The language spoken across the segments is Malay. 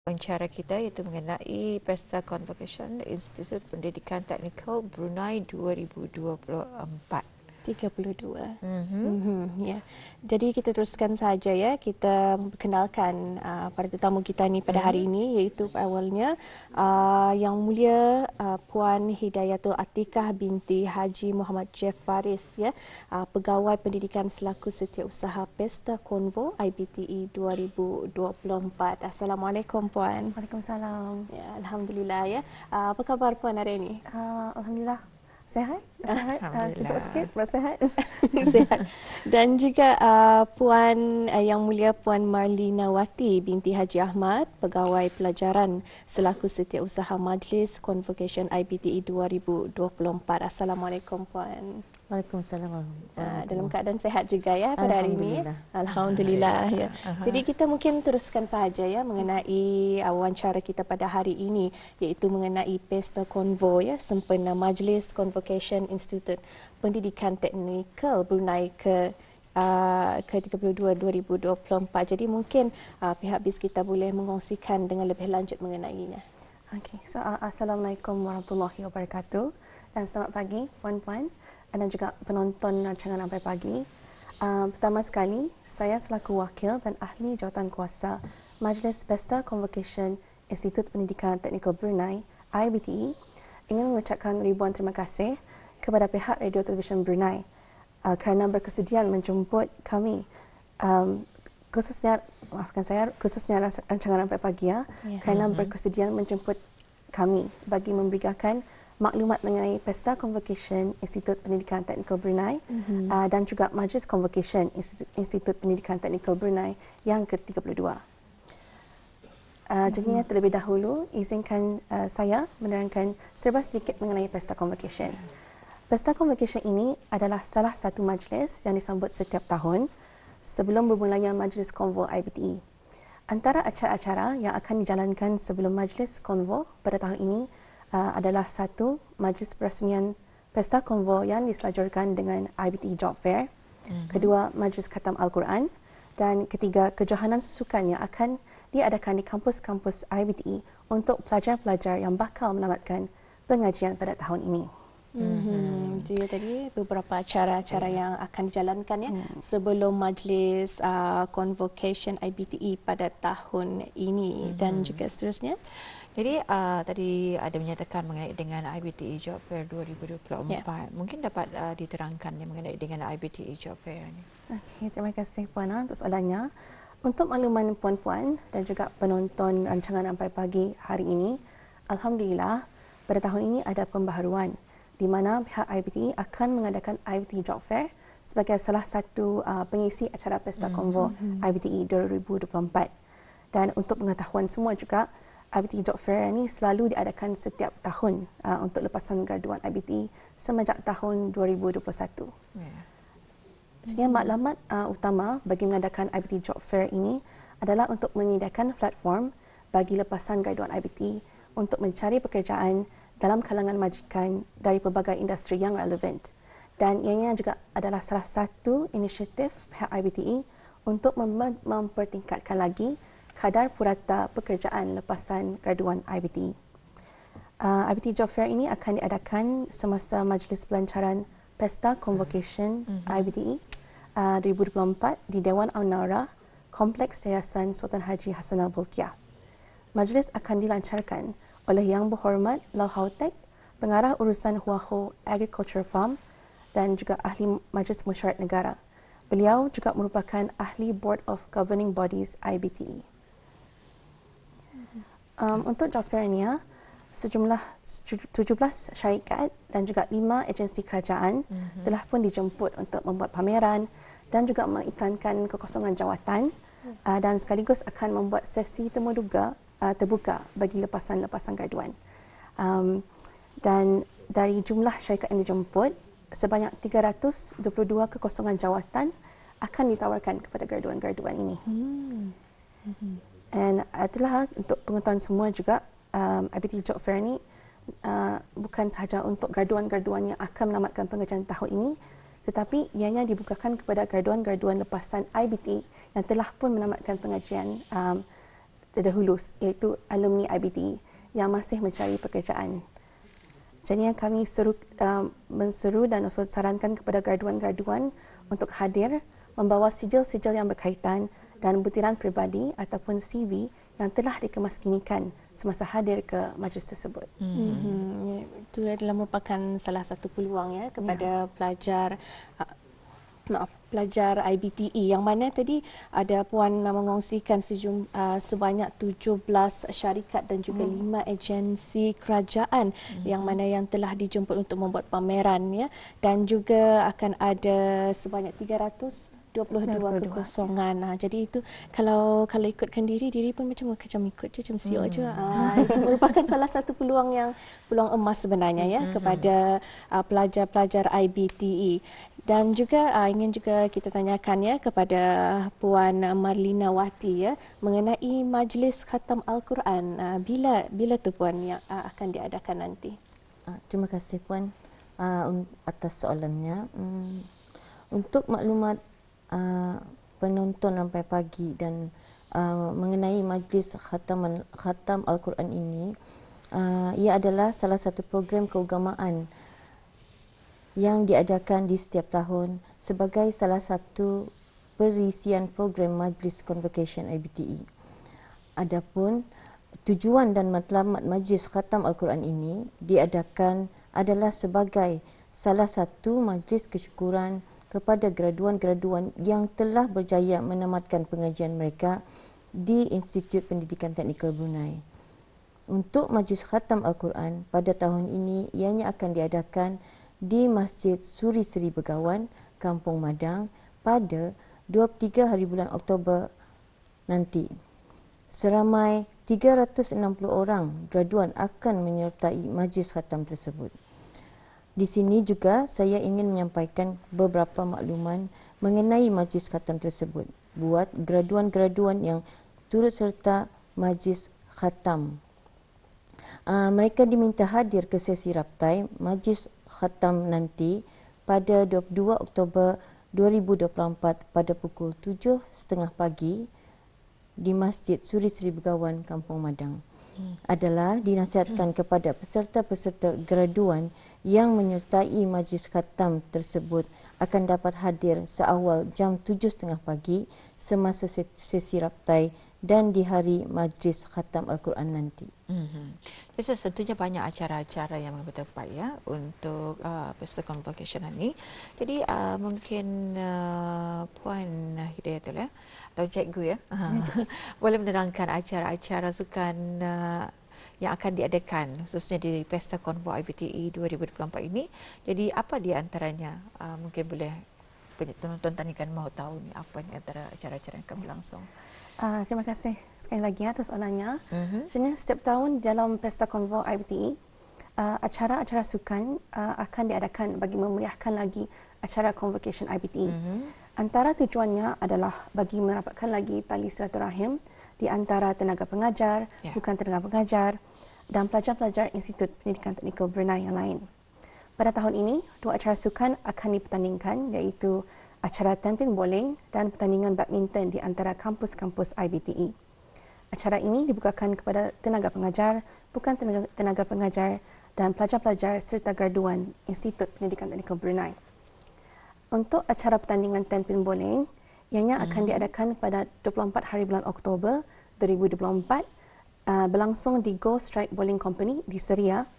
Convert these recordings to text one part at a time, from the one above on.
Wawancara kita iaitu mengenai Pesta Convocation Institut Pendidikan Teknikal Brunei 2024. 32. Mhm. Ya. Jadi kita teruskan saja ya. Kita memperkenalkan para tetamu kita ni pada hari ini, iaitu awalnya Yang Mulia Puan Hidayatul Atikah binti Haji Muhammad Jeff Faris ya, Pegawai Pendidikan selaku Setiausaha Pesta Konvo IBTE 2024. Assalamualaikum Puan. Waalaikumsalam. Ya, alhamdulillah ya. Apa khabar Puan hari ini? Alhamdulillah. Sehat? Sibuk sikit, bersehat. Sihat. Dan juga Puan Yang Mulia Puan Marlina Wati binti Haji Ahmad, Pegawai Pelajaran selaku Setiausaha Majlis Convocation IBTE 2024. Assalamualaikum Puan. Waalaikumsalam. Dalam keadaan sehat juga ya pada hari ini. Alhamdulillah ya. Jadi kita mungkin teruskan saja ya mengenai wawancara kita pada hari ini, iaitu mengenai Pesta Konvo ya, sempena Majlis Convocation Institut Pendidikan Teknikal Brunei ke-32 2024. Jadi mungkin pihak BIS kita boleh mengongsikan dengan lebih lanjut mengenainya. Okey, so Assalamualaikum warahmatullahi wabarakatuh dan selamat pagi puan-puan dan juga penonton rancangan Sampai Pagi. Pertama sekali, saya selaku wakil dan ahli jawatan kuasa Majlis Pesta Convocation Institut Pendidikan Teknikal Brunei IBTE ingin mengucapkan ribuan terima kasih kepada pihak Radio Televisyen Brunei kerana berkesudian menjemput kami, khususnya rancangan Sampai Pagi kerana berkesudian menjemput kami bagi memberikan maklumat mengenai Pesta Convocation Institut Pendidikan Teknikal Brunei dan juga Majlis Convocation Institut Pendidikan Teknikal Brunei yang ke-32. Jadinya terlebih dahulu izinkan saya menerangkan serba sedikit mengenai Pesta Convocation. Pesta Convocation ini adalah salah satu majlis yang disambut setiap tahun sebelum bermulanya Majlis Konvo IBTE. Antara acara-acara yang akan dijalankan sebelum Majlis Konvo pada tahun ini adalah satu, majlis perasmian Pesta Konvo yang diselajurkan dengan IBTE Job Fair. Kedua, majlis khatam Al-Quran. Dan ketiga, kejohanan sukan yang akan diadakan di kampus-kampus IBTE untuk pelajar-pelajar yang bakal menamatkan pengajian pada tahun ini. Jadi tadi beberapa acara-acara yang akan dijalankan ya sebelum majlis convocation IBTE pada tahun ini dan juga seterusnya. Jadi tadi ada menyatakan mengenai dengan IBTE Job Fair 2024. Mungkin dapat diterangkan mengenai dengan IBTE Job Fair ini. Okey, terima kasih Puan untuk soalannya. Untuk makluman puan-puan dan juga penonton rancangan Sampai Pagi hari ini, alhamdulillah pada tahun ini ada pembaharuan di mana pihak IBTE akan mengadakan IBTE Job Fair sebagai salah satu pengisi acara Pesta Konvo IBTE 2024. Dan untuk pengetahuan semua juga, IBTE Job Fair ini selalu diadakan setiap tahun untuk lepasan graduan IBTE semenjak tahun 2021. Jadi maklumat utama bagi mengadakan IBTE Job Fair ini adalah untuk menyediakan platform bagi lepasan graduan IBTE untuk mencari pekerjaan dalam kalangan majikan dari pelbagai industri yang relevan. Dan ianya juga adalah salah satu inisiatif pihak IBTE untuk mempertingkatkan lagi kadar purata pekerjaan lepasan graduan IBTE. IBTE Job Fair ini akan diadakan semasa Majlis Pelancaran Pesta Convocation IBTE 2024 di Dewan Al-Naura, Kompleks Yayasan Sultan Haji Hassanal Bolkiah. Majlis akan dilancarkan oleh Yang Berhormat Lau Hautek, Pengarah Urusan Huaho Agriculture Farm dan juga Ahli Majlis Mesyuarat Negara. Beliau juga merupakan Ahli Board of Governing Bodies IBTE. Untuk job fair ini, sejumlah 17 syarikat dan juga 5 agensi kerajaan telah pun dijemput untuk membuat pameran dan juga mengiklankan kekosongan jawatan dan sekaligus akan membuat sesi temuduga terbuka bagi lepasan-lepasan graduan. Dan dari jumlah syarikat yang dijemput, sebanyak 322 kekosongan jawatan akan ditawarkan kepada graduan-graduan ini. Dan itulah untuk pengetahuan semua juga, IBTE Job Fair ini bukan sahaja untuk graduan-graduan yang akan menamatkan pengajian tahun ini, tetapi ianya dibukakan kepada graduan-graduan lepasan IBTE yang telah pun menamatkan pengajian terdahulu, iaitu alumni IBTE yang masih mencari pekerjaan. Jadi yang kami menseru dan sarankan kepada graduan-graduan untuk hadir, membawa sijil-sijil yang berkaitan dan butiran peribadi ataupun CV yang telah dikemaskinikan semasa hadir ke majlis tersebut. Itu adalah merupakan salah satu peluang ya kepada pelajar IBTE, yang mana tadi ada Puan mengongsikan sebanyak 17 syarikat dan juga 5 agensi kerajaan yang mana yang telah dijemput untuk membuat pameran ya, dan juga akan ada sebanyak 322 kekosongan. Jadi itu kalau ikutkan diri pun macam ikut je, macam siok je. Itu merupakan salah satu peluang emas sebenarnya ya kepada pelajar-pelajar IBTE. Dan juga ingin juga kita tanyakan ya kepada Puan Marlina Wati ya mengenai majlis khatam Al-Quran. Bila tu Puan yang akan diadakan nanti? Terima kasih Puan atas soalannya. Untuk maklumat penonton sampai pagi dan mengenai majlis khatam Al-Quran ini, ia adalah salah satu program keagamaan yang diadakan di setiap tahun sebagai salah satu perisian program Majlis Convocation IBTE. Adapun tujuan dan matlamat Majlis Khatam Al-Quran ini diadakan adalah sebagai salah satu majlis kesyukuran kepada graduan-graduan yang telah berjaya menamatkan pengajian mereka di Institut Pendidikan Teknikal Brunei. Untuk Majlis Khatam Al-Quran pada tahun ini ianya akan diadakan di Masjid Suri Seri Begawan, Kampung Madang pada 23 hari bulan Oktober nanti. Seramai 360 orang graduan akan menyertai majlis khatam tersebut. Di sini juga saya ingin menyampaikan beberapa makluman mengenai majlis khatam tersebut buat graduan-graduan yang turut serta majlis khatam. Mereka diminta hadir ke sesi raptai majlis khatam nanti pada 22 Oktober 2024 pada pukul 7.30 pagi di Masjid Suri Seri Begawan, Kampung Madang. Adalah dinasihatkan kepada peserta-peserta graduan yang menyertai majlis khatam tersebut akan dapat hadir seawal jam 7.30 pagi semasa sesi raptai dan di hari majlis khatam Al-Quran nanti. Jadi tentunya banyak acara-acara yang betul tepat ya untuk peserta convocation ini. Jadi mungkin Puan Hidayatul ya atau Cikgu ya boleh menerangkan acara-acara sukan yang akan diadakan khususnya di Pesta Konvo IBTE 2024 ini. Jadi apa di antaranya? Mungkin boleh penonton tanikan mahu tahu ni apa ni antara acara-acara yang akan berlangsung. Terima kasih sekali lagi atas soalannya. Sebenarnya setiap tahun dalam Pesta Konvo IBTE, acara-acara sukan akan diadakan bagi memeriahkan lagi acara Convocation IBTE. Antara tujuannya adalah bagi merapatkan lagi tali silaturahim di antara tenaga pengajar, bukan tenaga pengajar dan pelajar-pelajar Institut Pendidikan Teknikal Brunei yang lain. Pada tahun ini, 2 acara sukan akan dipertandingkan iaitu acara tampil bowling dan pertandingan badminton di antara kampus-kampus IBTE. Acara ini dibukakan kepada tenaga pengajar, bukan tenaga pengajar dan pelajar-pelajar serta graduan Institut Pendidikan Teknikal Brunei. Untuk acara pertandingan tampil bowling, ianya akan diadakan pada 24 hari bulan Oktober 2024 berlangsung di Go Strike Bowling Company di Seria.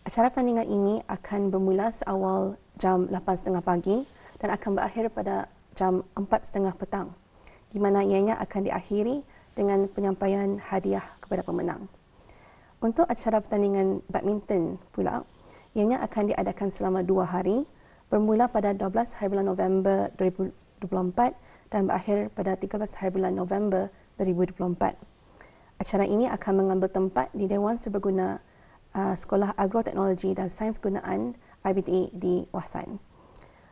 Acara pertandingan ini akan bermula seawal jam 8.30 pagi dan akan berakhir pada jam 4.30 petang, di mana ianya akan diakhiri dengan penyampaian hadiah kepada pemenang. Untuk acara pertandingan badminton pula, ianya akan diadakan selama 2 hari, bermula pada 12 hari bulan November 2024 dan berakhir pada 13 hari bulan November 2024. Acara ini akan mengambil tempat di Dewan Serbaguna Sekolah Agroteknologi dan Sains Gunaan IBTE di Wasan.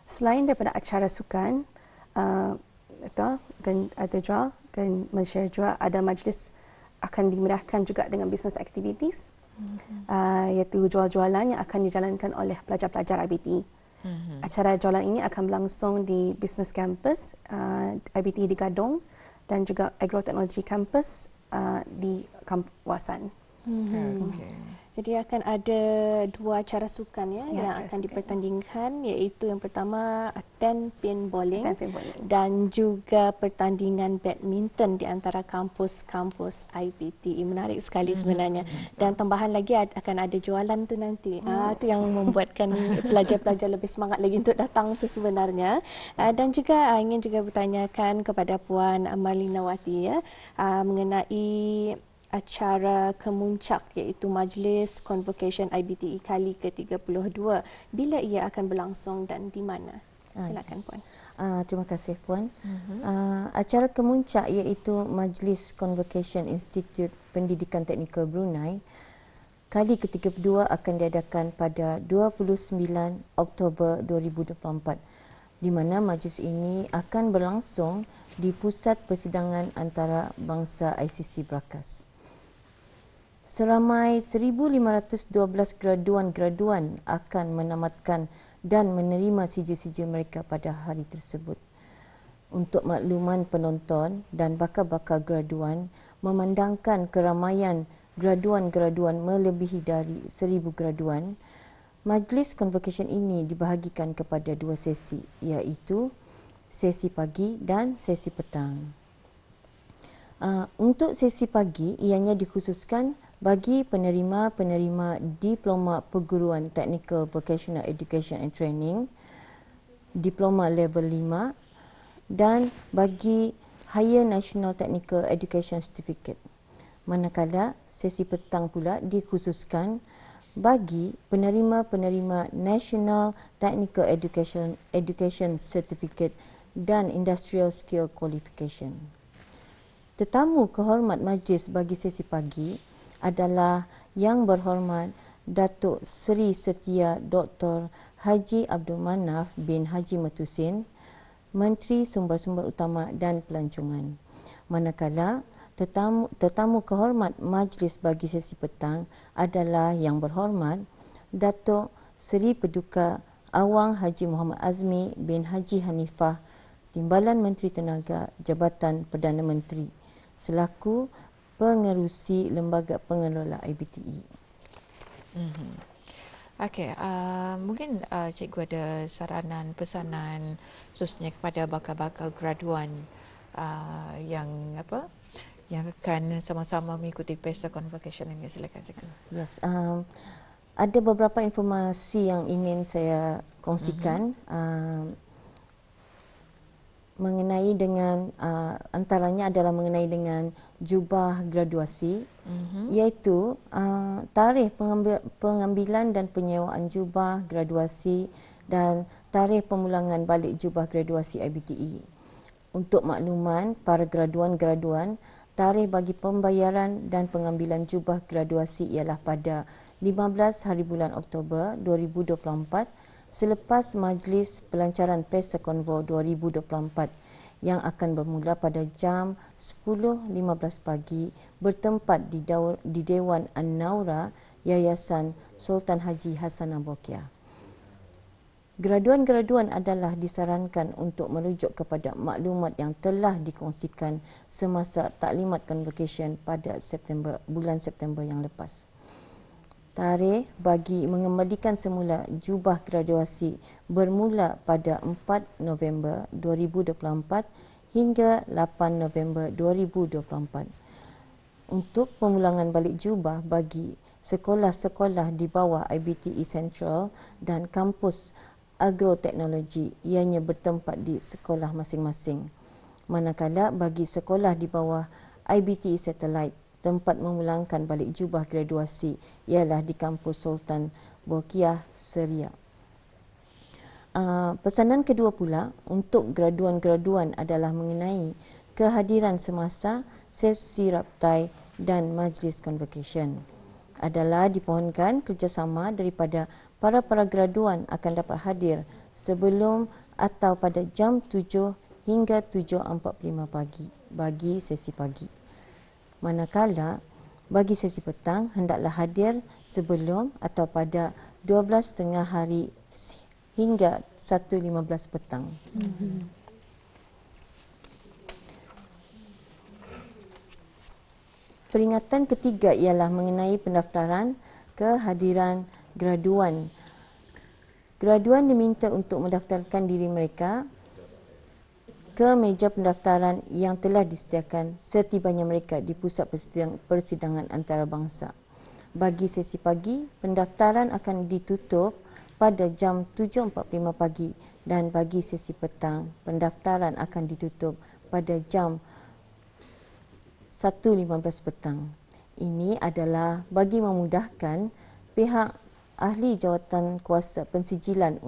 Selain daripada acara sukan, men-share juga ada majlis akan dimeriahkan juga dengan business activities, iaitu jual-jualan yang akan dijalankan oleh pelajar-pelajar IBTE. Acara jualan ini akan berlangsung di Business Campus IBTE di Gadong dan juga Agroteknologi Campus di kawasan. Okey. Jadi akan ada 2 acara sukan Ya, yang acara akan sukan. dipertandingkan, iaitu yang pertama 10 pin bowling, 10 pin bowling. dan juga pertandingan badminton di antara kampus-kampus IBTE. Menarik sekali sebenarnya. Dan tambahan lagi akan ada jualan tu nanti. Itu yang membuatkan pelajar-pelajar lebih semangat lagi untuk datang tu sebenarnya. Dan juga ingin juga bertanyakan kepada Puan Marlina Wati mengenai acara kemuncak iaitu Majlis Convocation IBTE kali ke-32. Bila ia akan berlangsung dan di mana? Silakan Puan. Terima kasih Puan. Acara kemuncak iaitu Majlis Convocation Institute Pendidikan Teknikal Brunei kali ke-32 akan diadakan pada 29 Oktober 2024, di mana majlis ini akan berlangsung di Pusat Persidangan Antarabangsa ICC Brakas. Seramai 1,512 graduan-graduan akan menamatkan dan menerima sijil-sijil mereka pada hari tersebut. Untuk makluman penonton dan bakal-bakal graduan, memandangkan keramaian graduan-graduan melebihi dari 1,000 graduan, majlis convocation ini dibahagikan kepada 2 sesi, iaitu sesi pagi dan sesi petang. Untuk sesi pagi, ianya dikhususkan bagi penerima-penerima Diploma Perguruan Technical Vocational Education and Training, Diploma Level 5 dan bagi Higher National Technical Education Certificate. Manakala sesi petang pula dikhususkan bagi penerima-penerima National Technical Education Certificate dan Industrial Skill Qualification. Tetamu kehormat majlis bagi sesi pagi adalah Yang Berhormat Datuk Seri Setia Dr. Haji Abdul Manaf bin Haji Matusin, Menteri Sumber-Sumber Utama dan Pelancongan. Manakala tetamu kehormat majlis bagi sesi petang adalah Yang Berhormat Datuk Seri Paduka Awang Haji Muhammad Azmi bin Haji Hanifah, Timbalan Menteri Tenaga Jabatan Perdana Menteri, selaku pengerusi Lembaga Pengelola IBTE. Okey, mungkin cikgu ada saranan, pesanan khususnya kepada bakal-bakal graduan yang akan sama-sama mengikuti pesta convocation ini. Silakan cikgu. Yes, ada beberapa informasi yang ingin saya kongsikan. Mengenai dengan antaranya adalah mengenai dengan jubah graduasi, iaitu tarikh pengambilan dan penyewaan jubah graduasi dan tarikh pemulangan balik jubah graduasi IBTE. Untuk makluman para graduan-graduan, tarikh bagi pembayaran dan pengambilan jubah graduasi ialah pada 15 hari bulan Oktober 2024 selepas Majlis Pelancaran Pesta Konvo 2024 yang akan bermula pada jam 10.15 pagi bertempat di Dewan An-Naura Yayasan Sultan Haji Hassanah Bolkiah. Graduan-graduan adalah disarankan untuk merujuk kepada maklumat yang telah dikongsikan semasa taklimat convocation pada bulan September yang lepas. Tarikh bagi mengembalikan semula jubah graduasi bermula pada 4 November 2024 hingga 8 November 2024. Untuk pemulangan balik jubah bagi sekolah-sekolah di bawah IBTE Central dan kampus agroteknologi ianya bertempat di sekolah masing-masing. Manakala bagi sekolah di bawah IBTE Satellite, tempat memulangkan balik jubah graduasi ialah di kampus Sultan Bolkiah Seria. Pesanan kedua pula untuk graduan-graduan adalah mengenai kehadiran semasa sesi raptai dan majlis convocation. Adalah dipohonkan kerjasama daripada para graduan akan dapat hadir sebelum atau pada jam 7 hingga 7.45 pagi bagi sesi pagi. Manakala bagi sesi petang hendaklah hadir sebelum atau pada 12.30 hari hingga 1.15 petang. Peringatan ketiga ialah mengenai pendaftaran kehadiran graduan. Graduan diminta untuk mendaftarkan diri mereka ke meja pendaftaran yang telah disediakan setibanya mereka di pusat persidangan antarabangsa. Bagi sesi pagi, pendaftaran akan ditutup pada jam 7.45 pagi dan bagi sesi petang, pendaftaran akan ditutup pada jam 1.15 petang. Ini adalah bagi memudahkan pihak ahli jawatan kuasa pensijilan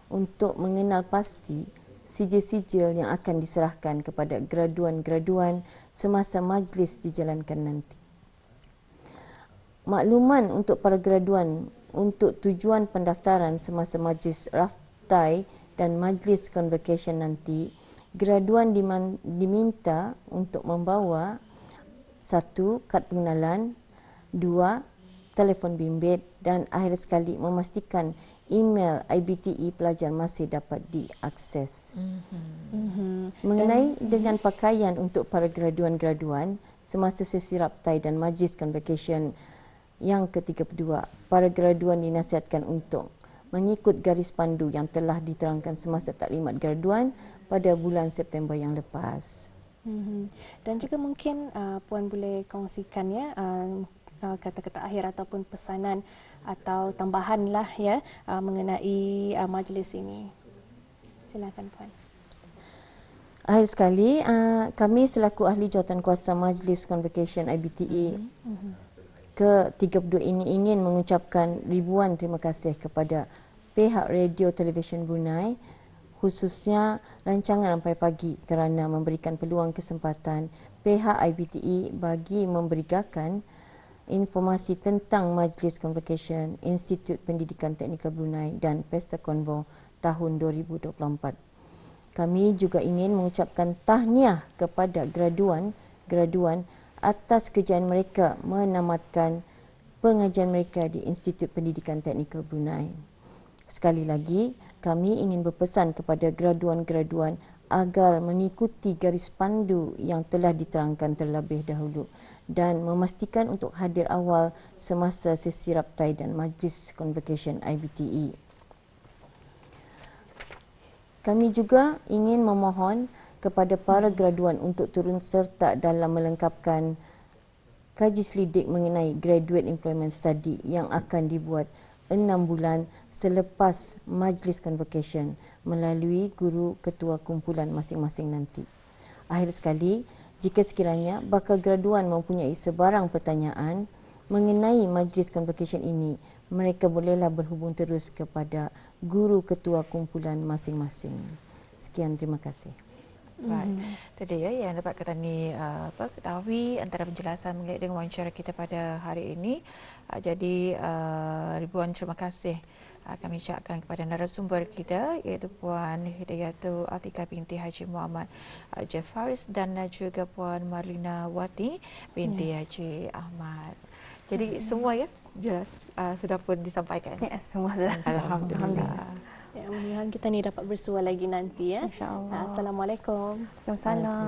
untuk mengenal pasti sijil-sijil yang akan diserahkan kepada graduan-graduan semasa majlis dijalankan nanti. Makluman untuk para graduan untuk tujuan pendaftaran semasa majlis raftai dan majlis convocation nanti, graduan diminta untuk membawa 1. Kad pengenalan, 2. Telefon bimbit dan akhir sekali memastikan email IBTE pelajar masih dapat diakses. Mengenai dengan pakaian untuk para graduan-graduan semasa sesi raptai dan majlis convocation yang ke-32, para graduan dinasihatkan untuk mengikut garis pandu yang telah diterangkan semasa taklimat graduan pada bulan September yang lepas. Dan juga mungkin Puan boleh kongsikan ya kata-kata akhir ataupun pesanan atau tambahan lah ya mengenai majlis ini. Silakan Puan. Akhir sekali, kami selaku ahli jawatan kuasa Majlis Convocation IBTE ke-32 ini ingin mengucapkan ribuan terima kasih kepada pihak Radio Television Brunei, khususnya rancangan Rampai Pagi kerana memberikan peluang kesempatan pihak IBTE bagi memberikan informasi tentang Majlis Convocation Institut Pendidikan Teknikal Brunei dan Pesta Konvo tahun 2024. Kami juga ingin mengucapkan tahniah kepada graduan atas kejayaan mereka menamatkan pengajian mereka di Institut Pendidikan Teknikal Brunei. Sekali lagi, kami ingin berpesan kepada graduan-graduan agar mengikuti garis pandu yang telah diterangkan terlebih dahulu dan memastikan untuk hadir awal semasa sesi raptai dan majlis convocation IBTE. Kami juga ingin memohon kepada para graduan untuk turun serta dalam melengkapkan kaji selidik mengenai Graduate Employment Study yang akan dibuat 6 bulan selepas majlis convocation melalui guru ketua kumpulan masing-masing nanti. Akhir sekali, jika sekiranya bakal graduan mempunyai sebarang pertanyaan mengenai majlis convocation ini, mereka bolehlah berhubung terus kepada guru ketua kumpulan masing-masing. Sekian, terima kasih. Baik, itu dia yang dapat kita ketahui antara penjelasan mengenai dengan wawancara kita pada hari ini. Jadi ribuan terima kasih kami ucapkan kepada narasumber kita iaitu Puan Hidayatul Atikah binti Haji Muhammad Jafaris dan juga Puan Marlina Wati binti Haji Ahmad. Jadi semua ya jelas sudah pun disampaikan. Ya, semua sudah. Alhamdulillah. Ya, mudah-mudahan kita ni dapat bersua lagi nanti ya. InsyaAllah. Assalamualaikum. Waalaikumsalam.